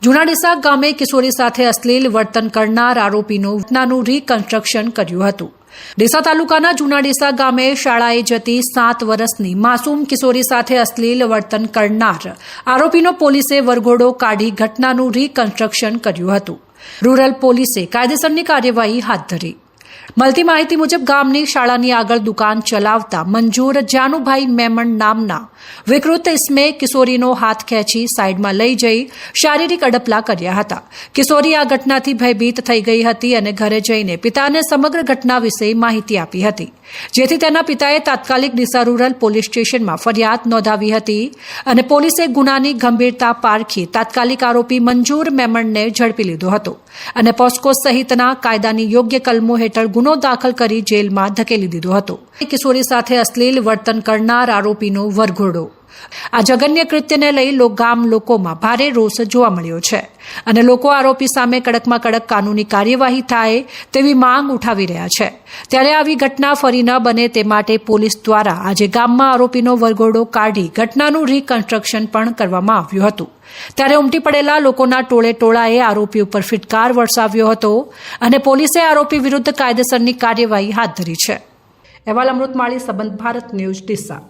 જૂના ડીસા ગામે કિશોરી સાથે અશ્લીલ વર્તન કરનાર આરોપીનું ઘટનાનું રીકન્સ્ટ્રક્શન કર્યું હતું। ડીસા તાલુકાના જૂના ડીસા ગામે શાળાએ જતી 7 વર્ષની માસૂમ કિશોરી સાથે અશ્લીલ વર્તન કરનાર આરોપીનો પોલીસે વરઘોડો કાઢી ઘટનાનું રીકન્સ્ટ્રક્શન કર્યું હતું। રૂરલ પોલીસે કાયદેસરની કાર્યવાહી હાથ ધરી। મળતી માહિતી મુજબ ગામની શાળાની આગળ દુકાન ચલાવતા મંજૂર જાનુભાઈ મેમણ નામના વિકૃત ઇસમે કિશોરીનો હાથ ખેંચી સાઈડમાં લઈ જઈ શારીરિક અડપલા કર્યા હતા। કિશોરી આ ઘટનાથી ભયભીત થઈ ગઈ હતી અને ઘરે જઈને પિતાને સમગ્ર ઘટના વિશે માહિતી આપી હતી, જેથી તેના પિતાએ તાત્કાલિક ડીસા રૂરલ પોલીસ સ્ટેશનમાં ફરિયાદ નોંધાવી હતી અને પોલીસે ગુનાની ગંભીરતા પારખી તાત્કાલિક આરોપી મંજૂર મેમણને ઝડપી લીધો હતો અને પોસ્કો સહિતના કાયદાની યોગ્ય કલમો હેઠળ ગુનો દાખલ કરી જેલમાં ધકેલી દીધો હતો। કિશોરી સાથે અશ્લીલ વર્તન કરનાર આરોપીનો વરઘોડો। આ જઘન્ય કૃત્યને લઈ ગામ લોકોમાં ભારે રોષ જોવા મળ્યો છે અને લોકો આરોપી સામે કડકમાં કડક કાનૂની કાર્યવાહી થાય તેવી માંગ ઉઠાવી રહ્યા છે। ત્યારે આવી ઘટના ફરી ન બને તે માટે પોલીસ દ્વારા આજે ગામમાં આરોપીનો વરઘોડો કાઢી ઘટનાનું રીકન્સ્ટ્રક્શન પણ કરવામાં આવ્યું હતું। ત્યારે ઉમટી પડેલા લોકોના ટોળાએ આરોપી ઉપર ફિટકાર વરસાવ્યો હતો અને પોલીસે આરોપી વિરુદ્ધ કાયદેસરની કાર્યવાહી હાથ ધરી છે। અહેવાલ અમૃત માળી, સંબંધ ભારત ન્યૂઝ, ડીસા।